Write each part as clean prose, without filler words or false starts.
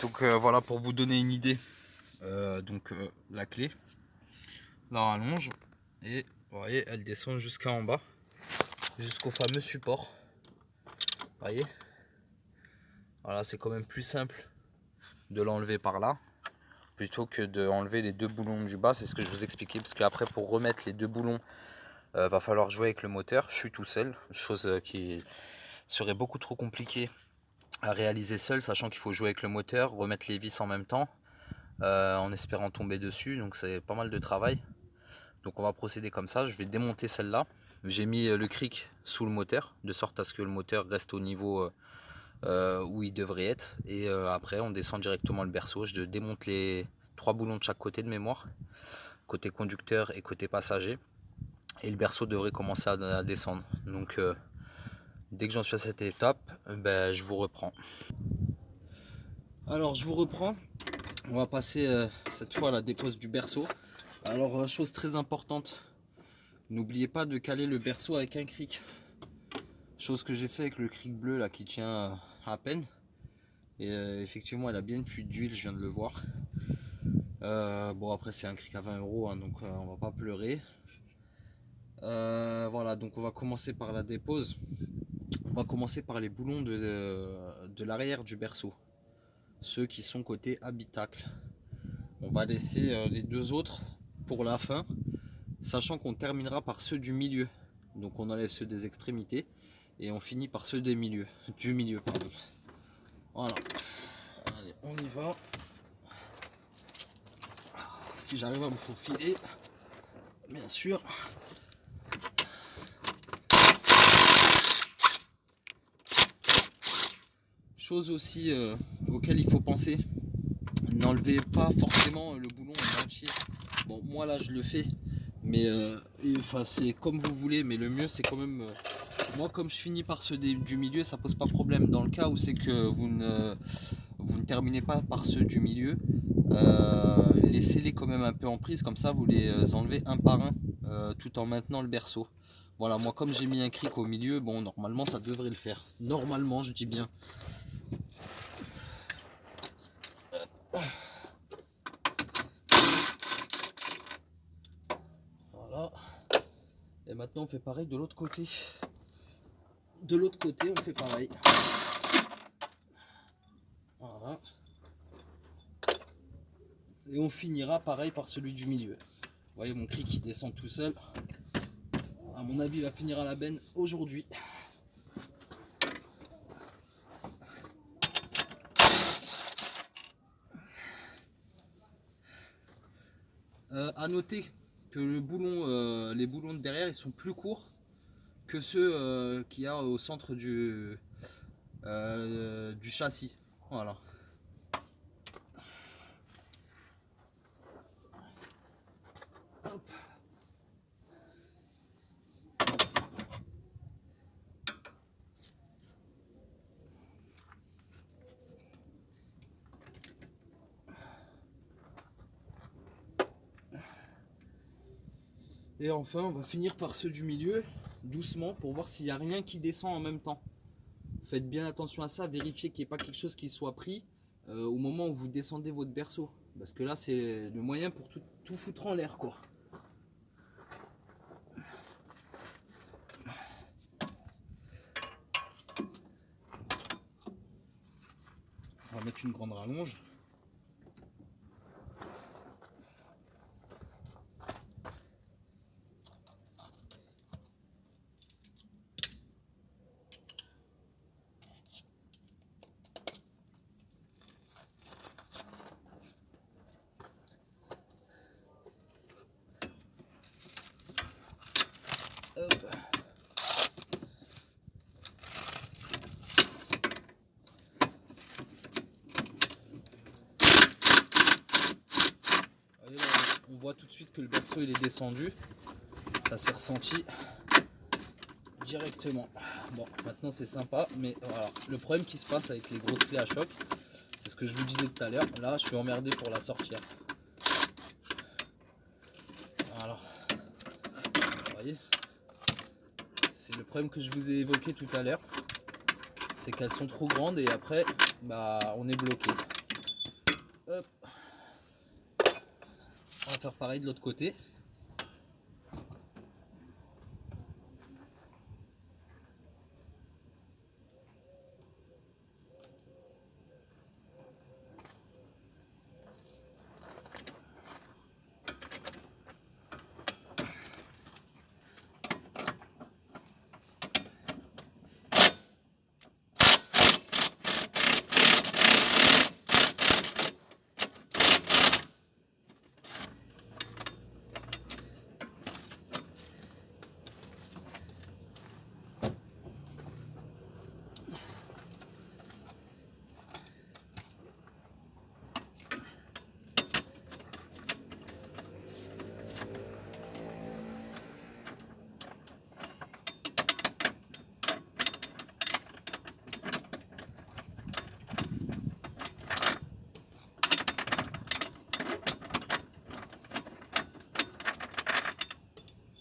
Donc voilà, pour vous donner une idée, la clé, la rallonge, et vous voyez, elle descend jusqu'en bas, jusqu'au fameux support. Vous voyez, voilà, c'est quand même plus simple de l'enlever par là plutôt que d'enlever les deux boulons du bas. C'est ce que je vous expliquais, parce qu'après, pour remettre les deux boulons, va falloir jouer avec le moteur. Je suis tout seul, chose qui serait beaucoup trop compliquée à réaliser seul, sachant qu'il faut jouer avec le moteur, remettre les vis en même temps, en espérant tomber dessus. Donc c'est pas mal de travail. Donc on va procéder comme ça. Je vais démonter celle-là. J'ai mis le cric sous le moteur, de sorte à ce que le moteur reste au niveau où il devrait être. Et après on descend directement le berceau. Je démonte les 3 boulons de chaque côté de mémoire, côté conducteur et côté passager. Et le berceau devrait commencer à descendre. Donc dès que j'en suis à cette étape, je vous reprends. Alors je vous reprends. On va passer cette fois à la dépose du berceau. Alors chose très importante, n'oubliez pas de caler le berceau avec un cric. Chose que j'ai fait avec le cric bleu là qui tient à peine. Et effectivement elle a bien une fuite d'huile, je viens de le voir. Bon après c'est un cric à 20 €, hein, donc on va pas pleurer. Voilà, donc on va commencer par la dépose. On va commencer par les boulons de l'arrière du berceau. Ceux qui sont côté habitacle. On va laisser les deux autres pour la fin, sachant qu'on terminera par ceux du milieu. Donc on enlève ceux des extrémités et on finit par ceux du milieu, pardon. Voilà. Allez, on y va. Si j'arrive à me faufiler, bien sûr. Chose aussi auquel il faut penser, n'enlevez pas forcément le boulon en entier. Bon, moi là je le fais, mais c'est comme vous voulez, mais le mieux c'est quand même, moi comme je finis par ceux du milieu, ça pose pas problème. Dans le cas où c'est que vous ne terminez pas par ceux du milieu, laissez-les quand même un peu en prise, comme ça vous les enlevez un par un, tout en maintenant le berceau. Voilà, moi comme j'ai mis un cric au milieu, bon normalement ça devrait le faire. Normalement, je dis bien. Voilà. Et maintenant on fait pareil de l'autre côté. De l'autre côté on fait pareil. Voilà. Et on finira pareil par celui du milieu. Vous voyez mon cric qui descend tout seul. À mon avis il va finir à la benne aujourd'hui. À noter que les boulons de derrière ils sont plus courts que ceux qu'il y a au centre du châssis. Voilà. Hop. Et enfin on va finir par ceux du milieu, doucement, pour voir s'il n'y a rien qui descend en même temps. Faites bien attention à ça, vérifiez qu'il n'y ait pas quelque chose qui soit pris au moment où vous descendez votre berceau. Parce que là c'est le moyen pour tout foutre en l'air quoi. On va mettre une grande rallonge. Hop. Allez, là, on voit tout de suite que le berceau il est descendu. Ça s'est ressenti directement. Bon, maintenant c'est sympa, mais voilà. Le problème qui se passe avec les grosses clés à choc, c'est ce que je vous disais tout à l'heure. Là, je suis emmerdé pour la sortir. Voilà. Vous voyez, c'est le problème que je vous ai évoqué tout à l'heure. C'est qu'elles sont trop grandes et après, on est bloqué. Hop. On va faire pareil de l'autre côté.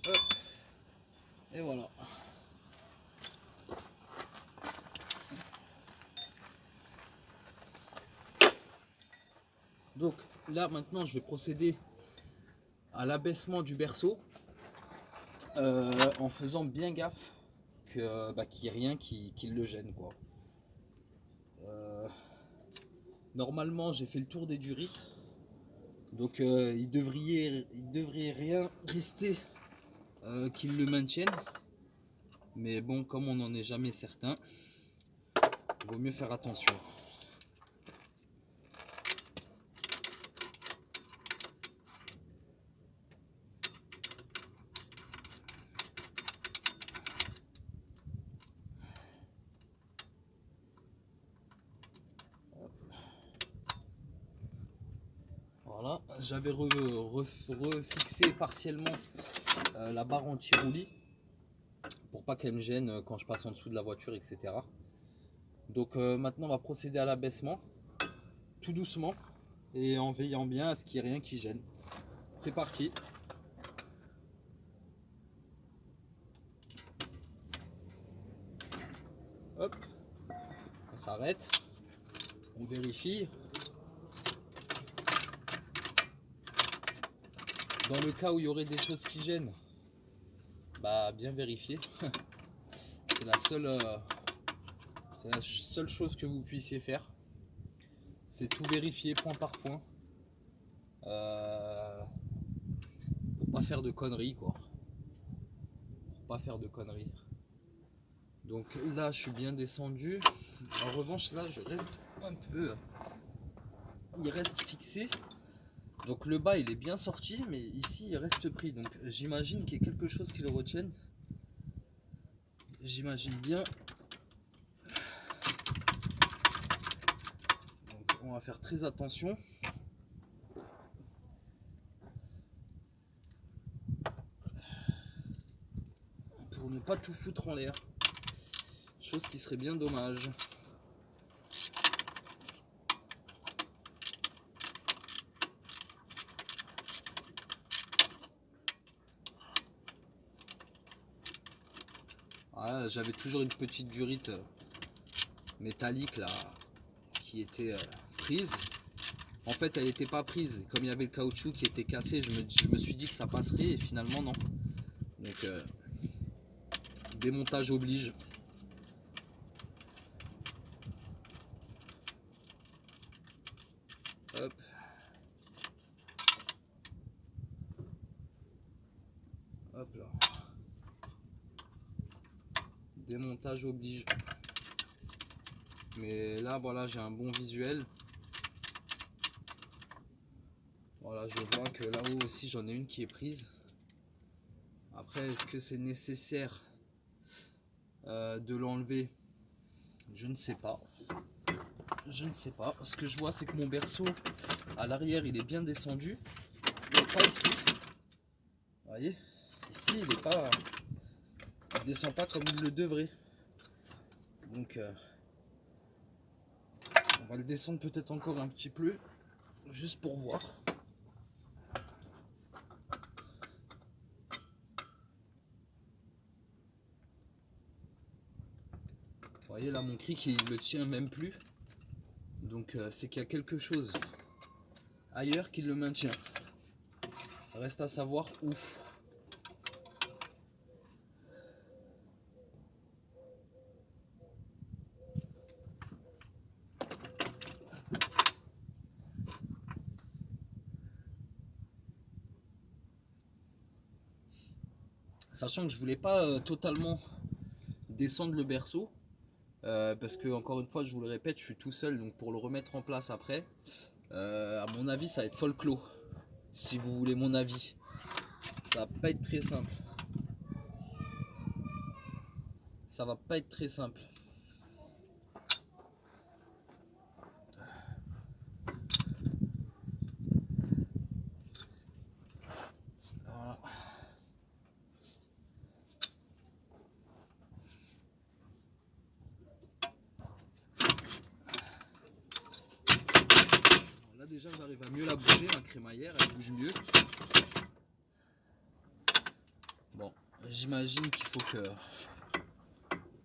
Hop. Et voilà. Donc là maintenant je vais procéder à l'abaissement du berceau en faisant bien gaffe que qu'il n'y ait rien qui le gêne quoi. Normalement j'ai fait le tour des durites, donc il devrait rien rester qui le maintienne, mais bon, comme on n'en est jamais certain, il vaut mieux faire attention. Voilà, j'avais refixé partiellement la barre anti-roulis pour pas qu'elle me gêne quand je passe en dessous de la voiture, etc. Donc maintenant on va procéder à l'abaissement, tout doucement et en veillant bien à ce qu'il n'y ait rien qui gêne. C'est parti. Hop, on s'arrête, on vérifie. Dans le cas où il y aurait des choses qui gênent, bien vérifier. C'est la seule chose que vous puissiez faire. C'est tout vérifier point par point. Pour pas faire de conneries quoi. Pour pas faire de conneries. Donc là je suis bien descendu. En revanche là je reste un peu. Il reste fixé. Donc le bas il est bien sorti, mais ici il reste pris. Donc j'imagine qu'il y a quelque chose qui le retienne. J'imagine bien. Donc on va faire très attention. Pour ne pas tout foutre en l'air. Chose qui serait bien dommage. Ah, j'avais toujours une petite durite métallique là qui était prise. En fait elle n'était pas prise, comme il y avait le caoutchouc qui était cassé, je me suis dit que ça passerait et finalement non. Donc démontage oblige. Hop. Hop là. Démontage oblige. Mais là voilà, j'ai un bon visuel. Voilà, je vois que là-haut aussi j'en ai une qui est prise. Après, est-ce que c'est nécessaire de l'enlever? Je ne sais pas. Je ne sais pas. Ce que je vois, c'est que mon berceau à l'arrière il est bien descendu. Mais pas ici. Vous voyez? Ici il est pas. Il descend pas comme il le devrait. Donc on va le descendre peut-être encore un petit peu. Juste pour voir. Vous voyez là mon cric il le tient même plus. Donc c'est qu'il y a quelque chose ailleurs qu'il le maintient. Reste à savoir où. Sachant que je voulais pas totalement descendre le berceau. Parce que encore une fois je vous le répète, je suis tout seul, donc pour le remettre en place après, à mon avis ça va être folklore. Si vous voulez mon avis, ça va pas être très simple. Ça va pas être très simple. Voilà. Là déjà j'arrive à mieux la bouger, ma crémaillère elle bouge mieux. Bon, j'imagine qu'il faut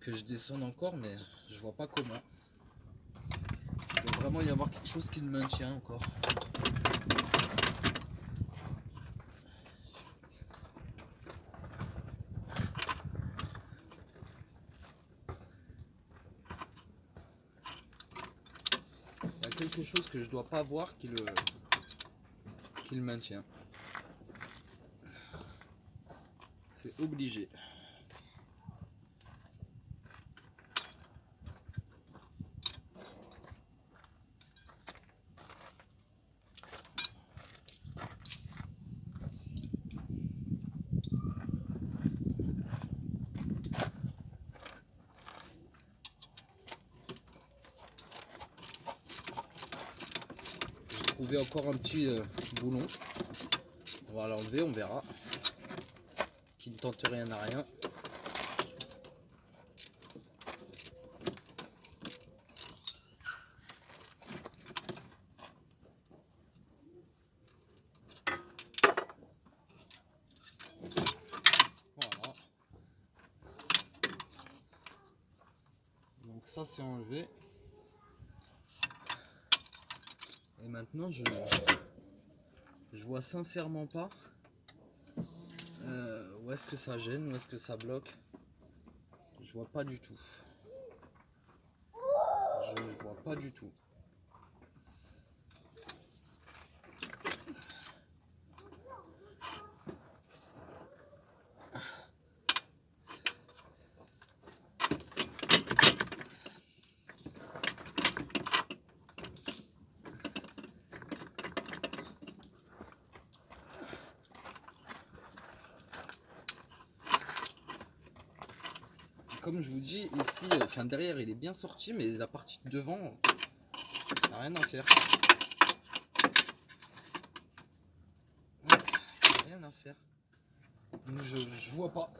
que je descende encore, mais je vois pas comment. Il doit vraiment y avoir quelque chose qui le maintient encore. Il y a quelque chose que je dois pas voir qui le maintient. C'est obligé. J'ai trouvé encore un petit boulon. On va l'enlever, on verra. Qui ne tente rien à rien. Voilà. Donc ça c'est enlevé. Et maintenant je vois sincèrement pas où est-ce que ça gêne, où est-ce que ça bloque. Je vois pas du tout. Je ne vois pas du tout. Comme je vous dis, ici, enfin derrière il est bien sorti, mais la partie de devant, n'a rien à faire. Rien à faire. Donc je vois pas.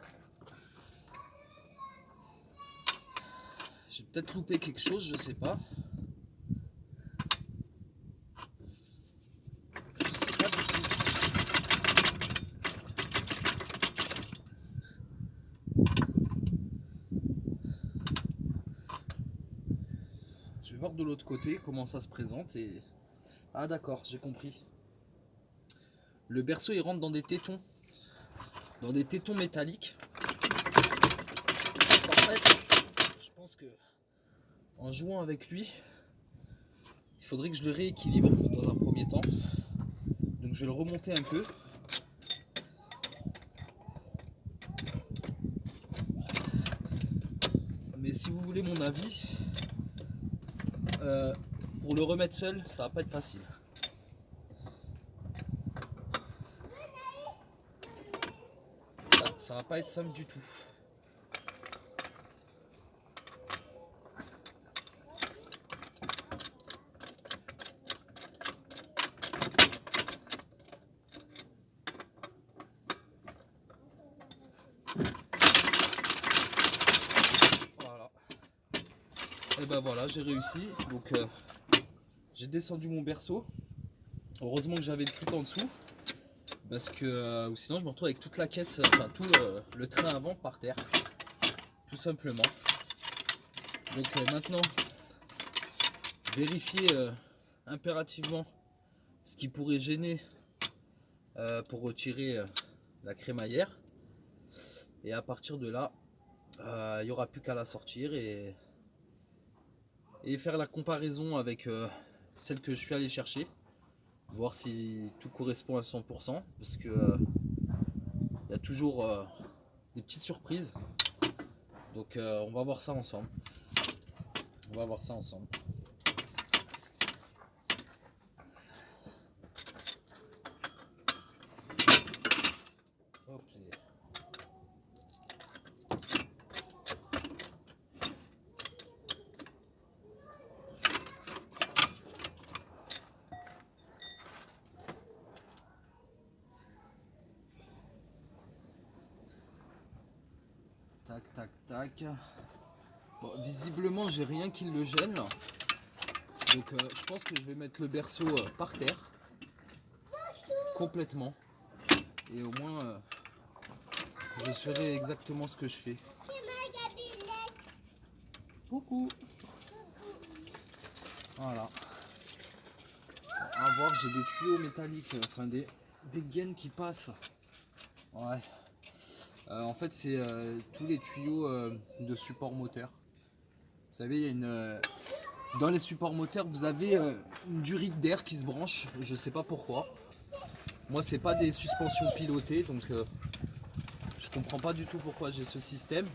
J'ai peut-être loupé quelque chose, je sais pas. Je sais pas du tout. Je vais voir de l'autre côté comment ça se présente et... Ah d'accord, j'ai compris. Le berceau il rentre dans des tétons. Dans des tétons métalliques. En fait, je pense que en jouant avec lui, il faudrait que je le rééquilibre dans un premier temps. Donc je vais le remonter un peu. Mais si vous voulez mon avis, pour le remettre seul, ça va pas être facile. Ça va pas être simple du tout. Voilà. Et ben voilà, j'ai réussi. Donc j'ai descendu mon berceau. Heureusement que j'avais le cric en dessous. Parce que ou sinon je me retrouve avec toute la caisse, enfin tout le train avant par terre. Tout simplement. Donc maintenant, vérifier impérativement ce qui pourrait gêner pour retirer la crémaillère. Et à partir de là, il n'y aura plus qu'à la sortir et faire la comparaison avec celle que je suis allé chercher, voir si tout correspond à 100%, parce que il y a toujours des petites surprises. Donc on va voir ça ensemble. On va voir ça ensemble. Hop. Tac, tac, tac. Bon, visiblement, j'ai rien qui le gêne. Donc, je pense que je vais mettre le berceau par terre. Complètement. Et au moins, je saurai exactement ce que je fais. Coucou. Voilà. À voir, j'ai des tuyaux métalliques, enfin des gaines qui passent. Ouais. En fait, c'est tous les tuyaux de support moteur. Vous savez, il y a dans les supports moteurs, vous avez une durite d'air qui se branche. Je sais pas pourquoi. Moi, c'est pas des suspensions pilotées, donc je comprends pas du tout pourquoi j'ai ce système.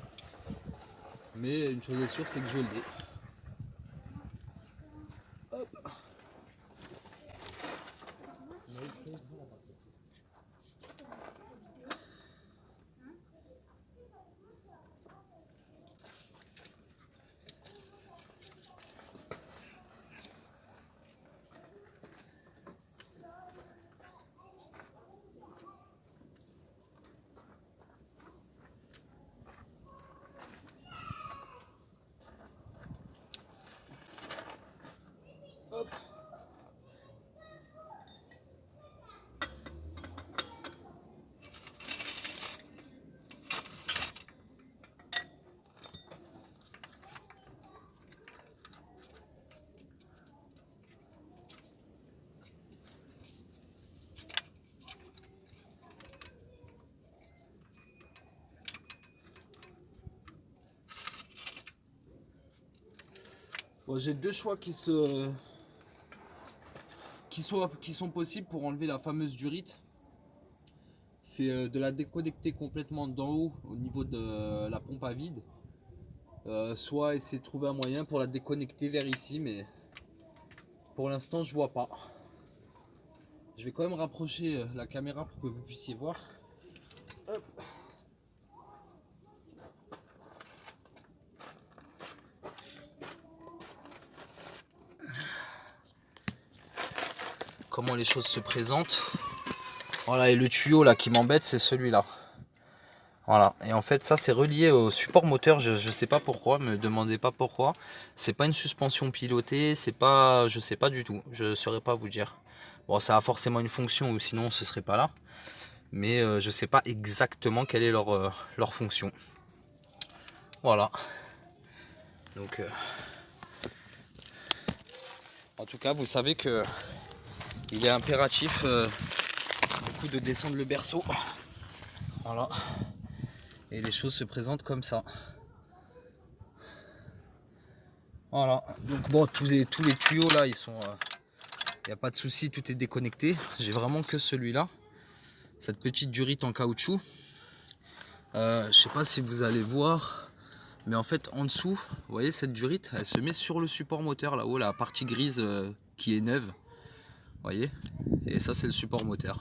Mais une chose est sûre, c'est que je l'ai. Hop. Hop. Bon, j'ai deux choix qui sont possibles pour enlever la fameuse durite. C'est de la déconnecter complètement d'en haut au niveau de la pompe à vide. Soit essayer de trouver un moyen pour la déconnecter vers ici, mais pour l'instant je vois pas. Je vais quand même rapprocher la caméra pour que vous puissiez voir. Hop. Comment les choses se présentent. Voilà, et le tuyau là qui m'embête, c'est celui-là. Voilà, et en fait ça c'est relié au support moteur, je sais pas pourquoi, me demandez pas pourquoi. C'est pas une suspension pilotée, c'est pas, je sais pas du tout, je saurais pas vous dire. Bon, ça a forcément une fonction ou sinon ce serait pas là. Mais je sais pas exactement quelle est leur fonction. Voilà. Donc en tout cas vous savez que il est impératif du coup de descendre le berceau. Voilà. Et les choses se présentent comme ça. Voilà. Donc bon, tous les tuyaux là, ils sont. Il n'y a pas de souci, tout est déconnecté. J'ai vraiment que celui-là. Cette petite durite en caoutchouc. Je sais pas si vous allez voir. Mais en fait, en dessous, vous voyez cette durite, elle se met sur le support moteur là-haut, la partie grise qui est neuve. Vous voyez? Et ça, c'est le support moteur.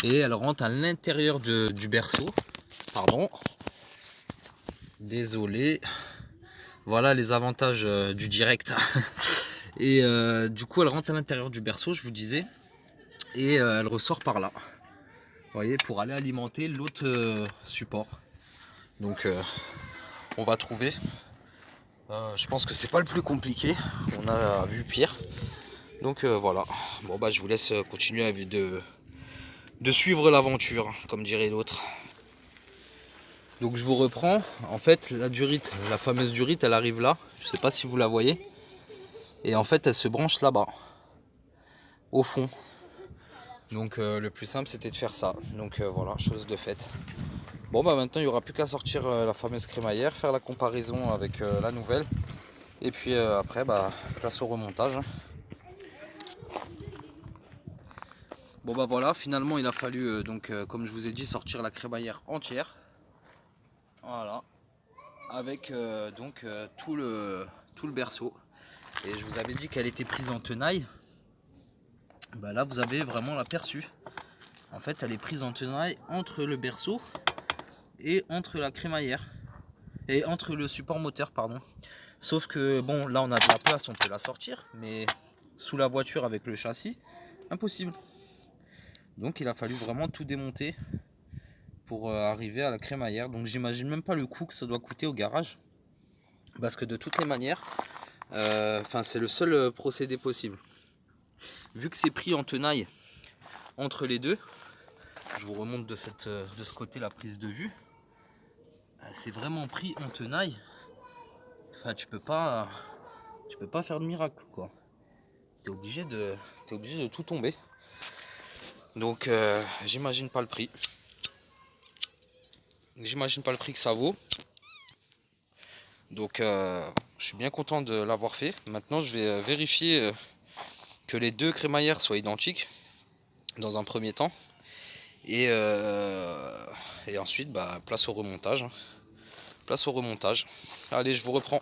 Et elle rentre à l'intérieur du berceau. Pardon. Désolé. Voilà les avantages du direct. Et du coup, elle rentre à l'intérieur du berceau, je vous disais. Et elle ressort par là. Vous voyez, pour aller alimenter l'autre support. Donc, on va trouver. Je pense que c'est pas le plus compliqué. On a vu pire. Donc voilà. Bon bah je vous laisse continuer de suivre l'aventure, comme dirait l'autre. Donc je vous reprends. En fait, la durite, la fameuse durite, elle arrive là. Je sais pas si vous la voyez. Et en fait, elle se branche là-bas. au fond. Donc le plus simple c'était de faire ça. Donc voilà, chose de faite. Bon bah maintenant il n'y aura plus qu'à sortir la fameuse crémaillère, faire la comparaison avec la nouvelle. Et puis après bah place au remontage. Bon bah voilà, finalement il a fallu donc comme je vous ai dit sortir la crémaillère entière. Voilà. Avec donc tout le berceau. Et je vous avais dit qu'elle était prise en tenaille. Bah là vous avez vraiment l'aperçu. En fait elle est prise en tenaille entre le berceau et entre la crémaillère. Et entre le support moteur pardon. Sauf que bon là on a de la place, on peut la sortir. Mais sous la voiture avec le châssis, impossible. Donc il a fallu vraiment tout démonter pour arriver à la crémaillère. Donc j'imagine même pas le coût que ça doit coûter au garage. Parce que de toutes les manières, c'est le seul procédé possible. Vu que c'est pris en tenaille entre les deux, je vous remonte de ce côté la prise de vue. C'est vraiment pris en tenaille. Enfin, tu peux pas faire de miracle quoi. T'es obligé de tout tomber. Donc j'imagine pas le prix. J'imagine pas le prix que ça vaut. Donc je suis bien content de l'avoir fait. Maintenant je vais vérifier que les deux crémaillères soient identiques dans un premier temps. Et ensuite bah, place au remontage. Place au remontage. Allez, je vous reprends.